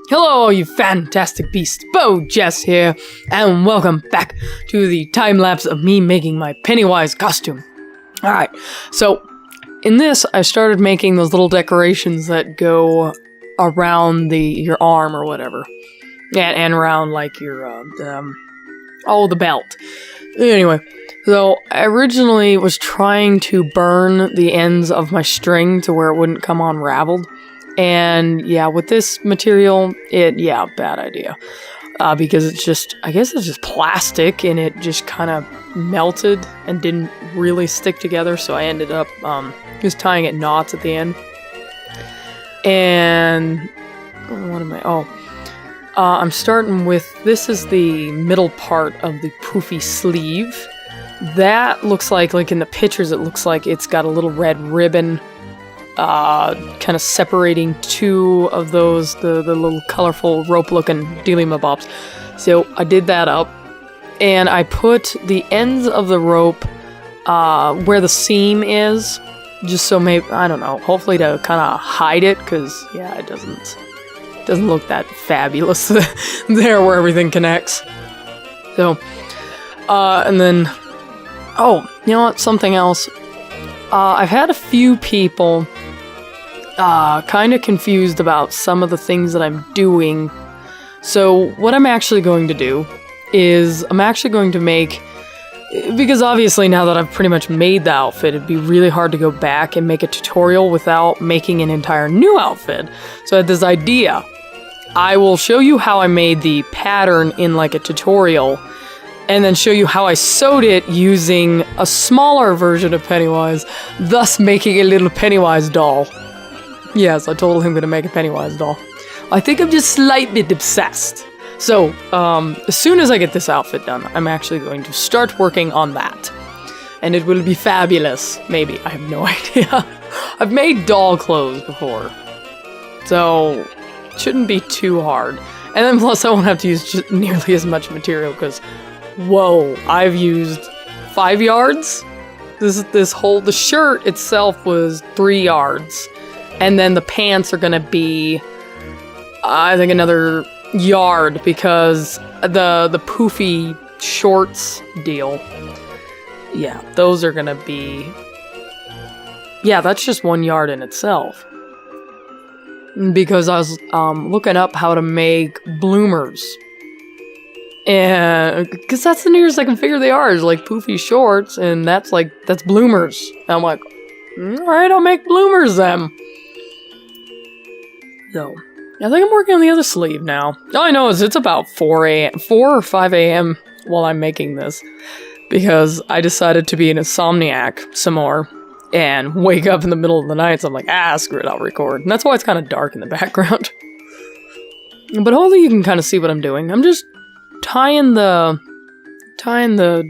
Hello, you fantastic beasts. BoJess here, and welcome back to the time-lapse of me making my Pennywise costume. Alright, so in this, I started making those little decorations that go around your arm or whatever. Yeah, and around, like, your, the belt. Anyway, so I originally was trying to burn the ends of my string to where it wouldn't come unraveled. And yeah, with this material, bad idea. Because it's just, I guess it's just plastic and it just kind of melted and didn't really stick together. So I ended up just tying it knots at the end. And what am I? I'm starting with, this is the middle part of the poofy sleeve. That looks like in the pictures, it looks like it's got a little red ribbon kind of separating two of those, the little colorful rope-looking dealy-mabobs. So I did that up, and I put the ends of the rope where the seam is, just so maybe, I don't know, hopefully to kind of hide it, because, yeah, it doesn't look that fabulous there where everything connects. So, and then, you know what, something else. I've had a few people kind of confused about some of the things that I'm doing. So what I'm actually going to do is I'm actually going to make, because obviously now that I've pretty much made the outfit, it'd be really hard to go back and make a tutorial without making an entire new outfit. So I had this idea. I will show you how I made the pattern in like a tutorial, and then show you how I sewed it using a smaller version of Pennywise, thus making a little Pennywise doll. Yes, I told him I'm gonna make a Pennywise doll. I think I'm just slightly obsessed. So, as soon as I get this outfit done, I'm actually going to start working on that. And it will be fabulous. Maybe, I have no idea. I've made doll clothes before. So, it shouldn't be too hard. And then plus I won't have to use just nearly as much material, because whoa, I've used 5 yards? The shirt itself was 3 yards. And then the pants are gonna be, I think, another yard, because the poofy shorts deal, yeah, those are gonna be, yeah, that's just 1 yard in itself. Because I was looking up how to make bloomers. And because that's the nearest I can figure they are, is like poofy shorts, and that's bloomers. And I'm like, alright, I'll make bloomers then. So, I think I'm working on the other sleeve now. All I know is it's about 4 or 5 a.m. while I'm making this, because I decided to be an insomniac some more and wake up in the middle of the night, so I'm like, screw it, I'll record. And that's why it's kind of dark in the background. But hopefully you can kind of see what I'm doing. I'm just tying the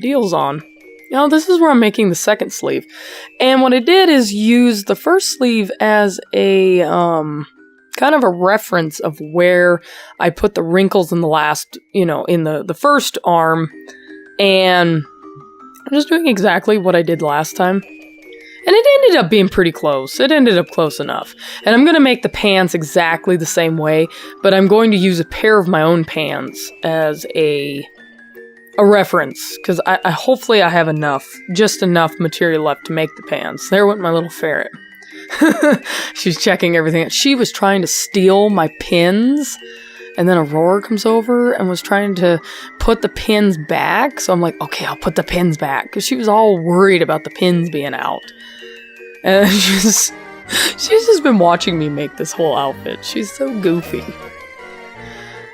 deals on. You know, this is where I'm making the second sleeve. And what I did is use the first sleeve as a, kind of a reference of where I put the wrinkles in the last, in the first arm. And I'm just doing exactly what I did last time. And it ended up being pretty close. It ended up close enough. And I'm going to make the pants exactly the same way, but I'm going to use a pair of my own pants as a reference, because I hopefully I have just enough material left to make the pants. There went my little ferret. She's checking everything. She was trying to steal my pins, and then Aurora comes over and was trying to put the pins back. So I'm like, okay, I'll put the pins back, because she was all worried about the pins being out. And she's just been watching me make this whole outfit. She's so goofy.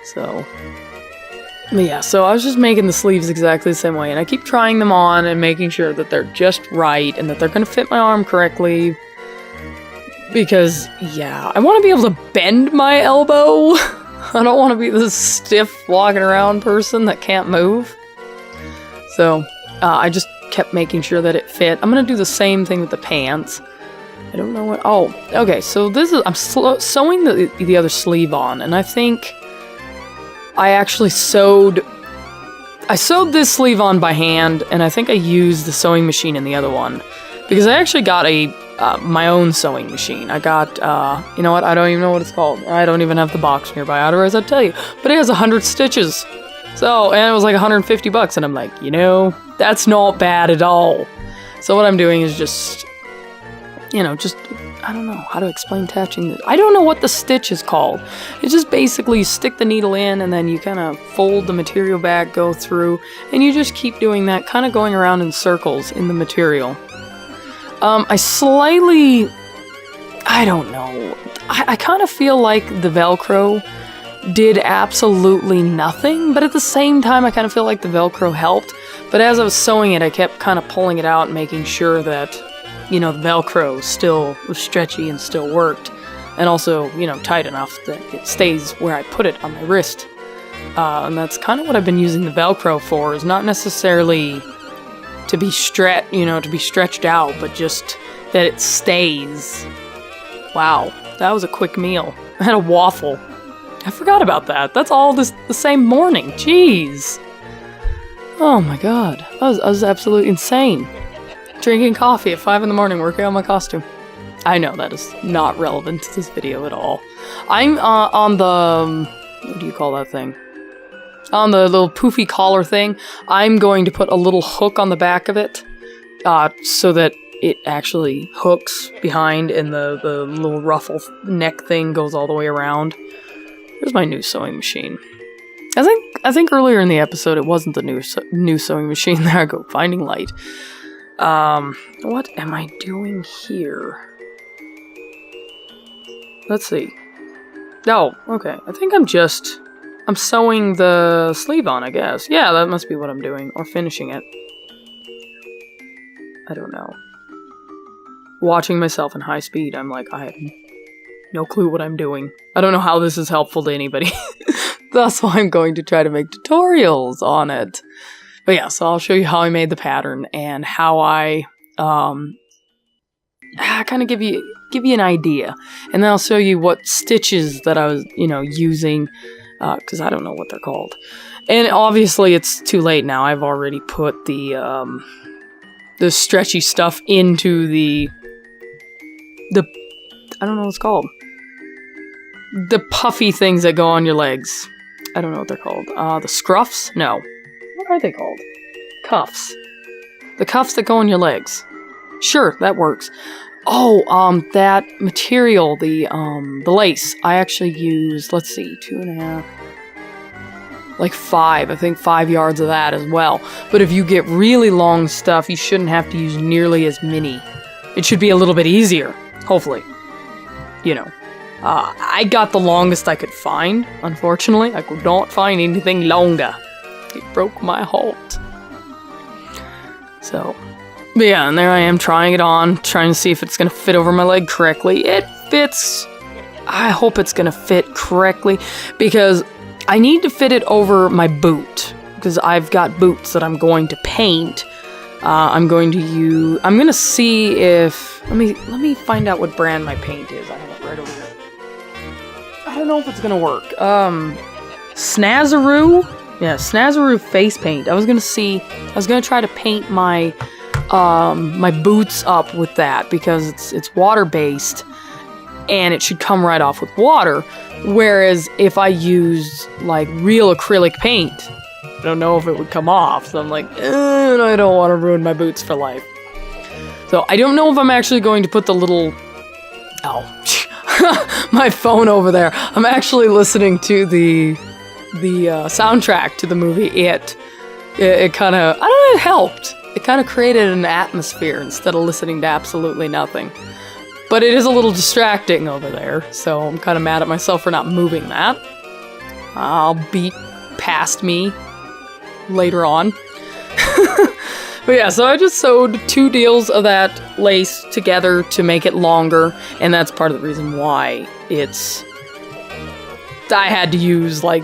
So, but yeah, so I was just making the sleeves exactly the same way, and I keep trying them on and making sure that they're just right and that they're going to fit my arm correctly. Because, yeah, I want to be able to bend my elbow. I don't want to be this stiff walking around person that can't move. So, I just kept making sure that it fit. I'm going to do the same thing with the pants. I don't know what... Oh, okay, so this is... I'm sewing the other sleeve on, and I think I actually sewed... I sewed this sleeve on by hand, and I think I used the sewing machine in the other one. Because I actually got a my own sewing machine. I got, you know what, I don't even know what it's called. I don't even have the box nearby, otherwise I'd tell you. But it has 100 stitches. So, and it was like 150 bucks, and I'm like, you know, that's not bad at all. So what I'm doing is just, you know, I don't know how to explain attaching this. I don't know what the stitch is called. It's just basically you stick the needle in and then you kind of fold the material back, go through, and you just keep doing that, kind of going around in circles in the material. I don't know. I kind of feel like the Velcro did absolutely nothing, but at the same time I kind of feel like the Velcro helped. But as I was sewing it, I kept kind of pulling it out and making sure that, you know, the Velcro still was stretchy and still worked, and also, you know, tight enough that it stays where I put it on my wrist. And that's kind of what I've been using the Velcro for, is not necessarily to be stretched out, but just that it stays. Wow, that was a quick meal. I had a waffle. I forgot about that. That's all the same morning. Jeez. Oh my god. I was absolutely insane. Drinking coffee at 5 in the morning, working on my costume. I know that is not relevant to this video at all. I'm on the... what do you call that thing? On the little poofy collar thing, I'm going to put a little hook on the back of it, so that it actually hooks behind and the little ruffle neck thing goes all the way around. Here's my new sewing machine. I think earlier in the episode it wasn't the new sewing machine. There I go, finding light. What am I doing here? Let's see. Oh, okay. I think I'm sewing the sleeve on, I guess. Yeah, that must be what I'm doing. Or finishing it. I don't know. Watching myself in high speed, I'm like, I have no clue what I'm doing. I don't know how this is helpful to anybody. That's why I'm going to try to make tutorials on it. But yeah, so I'll show you how I made the pattern and how I kind of give you an idea. And then I'll show you what stitches that I was, you know, using, because I don't know what they're called. And obviously it's too late now. I've already put the stretchy stuff into the I don't know what it's called. The puffy things that go on your legs. I don't know what they're called. The scruffs? No. What are they called? Cuffs. The cuffs that go on your legs. Sure, that works. Oh, that material, the lace, I actually used, let's see, 2.5, like 5, I think 5 yards of that as well. But if you get really long stuff, you shouldn't have to use nearly as many. It should be a little bit easier, hopefully. You know. I got the longest I could find, unfortunately. I could not find anything longer. It broke my heart. So, but yeah, and there I am trying it on, trying to see if it's gonna fit over my leg correctly. It fits. I hope it's gonna fit correctly, because I need to fit it over my boot, because I've got boots that I'm going to paint. I'm gonna see if, let me find out what brand my paint is. I have it right over here. I don't know if it's gonna work. Snazaroo? Yeah, Snazaroo face paint. I was gonna try to paint my my boots up with that, because it's water-based and it should come right off with water. Whereas if I used like real acrylic paint, I don't know if it would come off. So I'm like, I don't want to ruin my boots for life. So I don't know if I'm actually going to put the little... Oh, my phone over there. I'm actually listening to the soundtrack to the movie It. It kind of, I don't know, it helped. It kind of created an atmosphere instead of listening to absolutely nothing. But it is a little distracting over there, so I'm kind of mad at myself for not moving that. I'll beat past me later on. But yeah, so I just sewed 2 deals of that lace together to make it longer, and that's part of the reason why I had to use, like,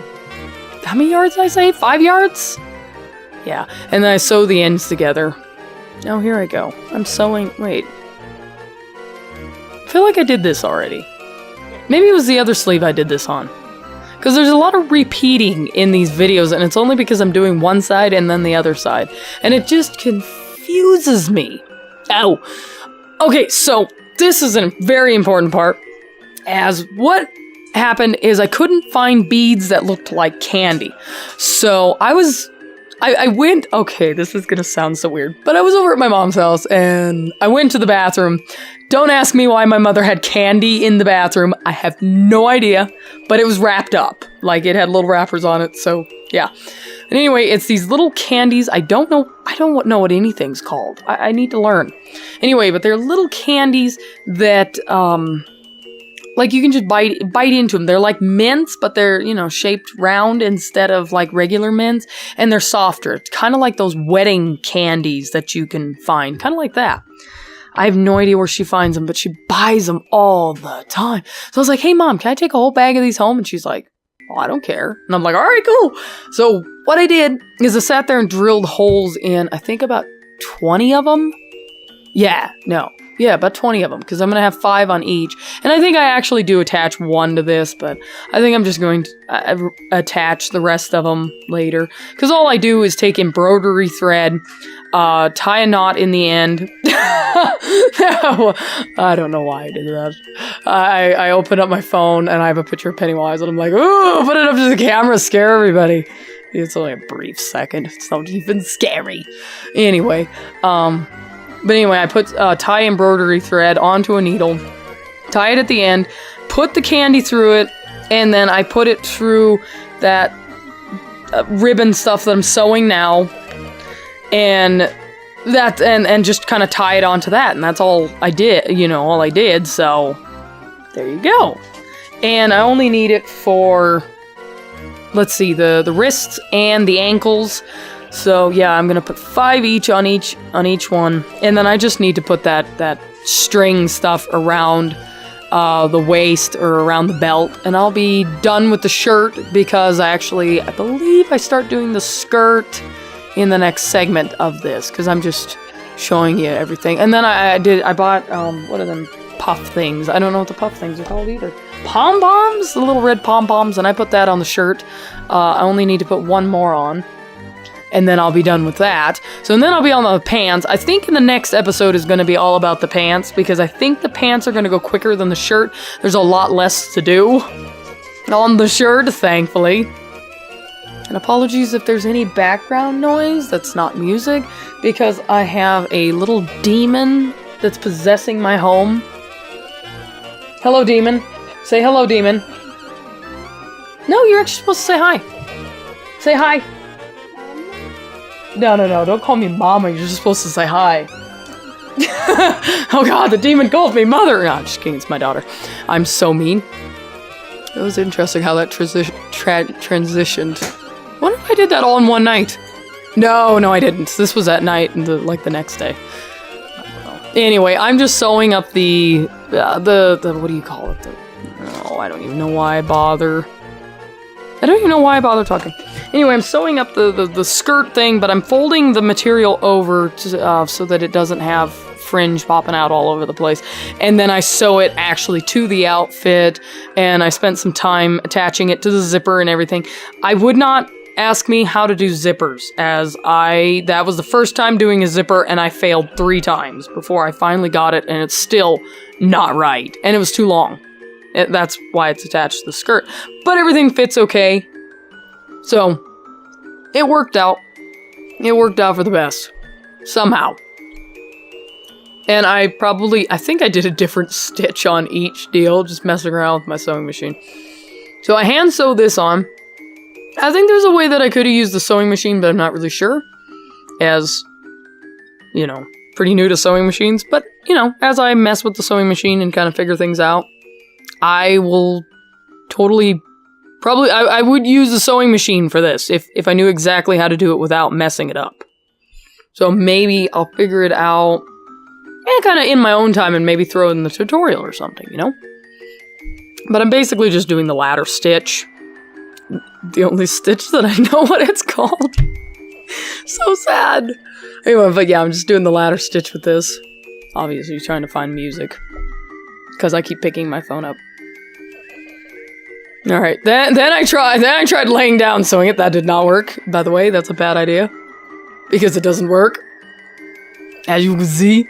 how many yards did I say? 5 yards? Yeah, and then I sew the ends together. Oh, here I go. I'm sewing, wait. I feel like I did this already. Maybe it was the other sleeve I did this on. Because there's a lot of repeating in these videos, and it's only because I'm doing one side and then the other side. And it just confuses me. Ow. Okay, so this is a very important part, as what happened is I couldn't find beads that looked like candy. So I went, okay, this is gonna sound so weird, but I was over at my mom's house and I went to the bathroom. Don't ask me why my mother had candy in the bathroom. I have no idea, but it was wrapped up. Like, it had little wrappers on it, so yeah. And anyway, it's these little candies. I don't know what anything's called. I need to learn. Anyway, but they're little candies that, like, you can just bite into them. They're like mints, but they're, shaped round instead of like regular mints. And they're softer. It's kind of like those wedding candies that you can find. Kind of like that. I have no idea where she finds them, but she buys them all the time. So I was like, hey, Mom, can I take a whole bag of these home? And she's like, oh, I don't care. And I'm like, all right, cool. So what I did is I sat there and drilled holes in, I think, about 20 of them. Yeah, about 20 of them, because I'm going to have 5 on each. And I think I actually do attach one to this, but I think I'm just going to attach the rest of them later. Because all I do is take embroidery thread, tie a knot in the end. I don't know why I did that. I open up my phone, and I have a picture of Pennywise, and I'm like, ooh, put it up to the camera, scare everybody. It's only a brief second. It's not even scary. Anyway, but anyway, I put tie embroidery thread onto a needle, tie it at the end, put the candy through it, and then I put it through that ribbon stuff that I'm sewing now, and just kind of tie it onto that, and that's all I did, so there you go. And I only need it for, let's see, the wrists and the ankles. So yeah, I'm gonna put 5 each on each one, and then I just need to put that string stuff around the waist or around the belt, and I'll be done with the shirt, because I believe I start doing the skirt in the next segment of this, because I'm just showing you everything. And then I bought what are them puff things? I don't know what the puff things are called either. Pom-poms, the little red pom-poms, and I put that on the shirt. I only need to put one more on, and then I'll be done with that. So and then I'll be on the pants. I think in the next episode is going to be all about the pants, because I think the pants are going to go quicker than the shirt. There's a lot less to do on the shirt, thankfully. And apologies if there's any background noise that's not music, because I have a little demon that's possessing my home. Hello, demon. Say hello, demon. No, you're actually supposed to say hi. Say hi. No, don't call me mama, you're just supposed to say hi. Oh god, the demon called me mother! No, just kidding, it's my daughter. I'm so mean. It was interesting how that transitioned. What if I did that all in one night? No, I didn't. This was at night, and the next day. I don't know. Anyway, I'm just sewing up the what do you call it? I don't even know why I bother. I don't even know why I bother talking. Anyway, I'm sewing up the skirt thing, but I'm folding the material over so that it doesn't have fringe popping out all over the place. And then I sew it actually to the outfit, and I spent some time attaching it to the zipper and everything. I would not ask me how to do zippers, as that was the first time doing a zipper, and I failed 3 times before I finally got it, and it's still not right. And it was too long. That's why it's attached to the skirt. But everything fits okay. So, it worked out. It worked out for the best. Somehow. And I think I did a different stitch on each deal, just messing around with my sewing machine. So I hand sew this on. I think there's a way that I could have used the sewing machine, but I'm not really sure. As, pretty new to sewing machines. But, as I mess with the sewing machine and kind of figure things out, I will totally... I would use the sewing machine for this, if I knew exactly how to do it without messing it up. So maybe I'll figure it out, kind of in my own time, and maybe throw it in the tutorial or something, But I'm basically just doing the ladder stitch. The only stitch that I know what it's called. So sad. Anyway, but yeah, I'm just doing the ladder stitch with this. Obviously trying to find music, because I keep picking my phone up. Alright, then I tried laying down sewing it. That did not work. By the way, that's a bad idea, because it doesn't work, as you can see.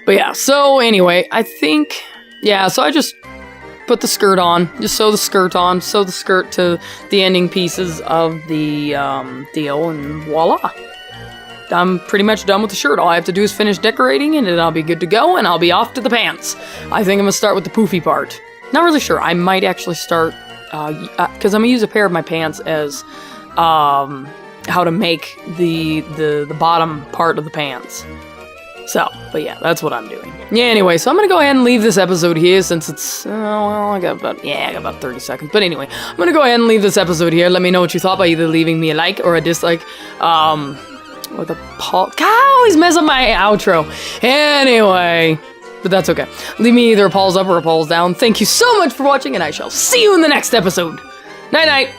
But yeah, so anyway, I think, yeah, so I just put the skirt on, just sew the skirt on, sew the skirt to the ending pieces of the deal, and voila. I'm pretty much done with the shirt. All I have to do is finish decorating and then I'll be good to go, and I'll be off to the pants. I think I'm gonna start with the poofy part. Not really sure. I might actually start, because I'm gonna use a pair of my pants as how to make the bottom part of the pants. So, but yeah, that's what I'm doing. Yeah, anyway, so I'm gonna go ahead and leave this episode here since it's, well, I got about 30 seconds. But anyway, I'm gonna go ahead and leave this episode here. Let me know what you thought by either leaving me a like or a dislike. With a I always mess up my outro. Anyway, but that's okay. Leave me either a pause up or a pause down. Thank you so much for watching, and I shall see you in the next episode. Night-night.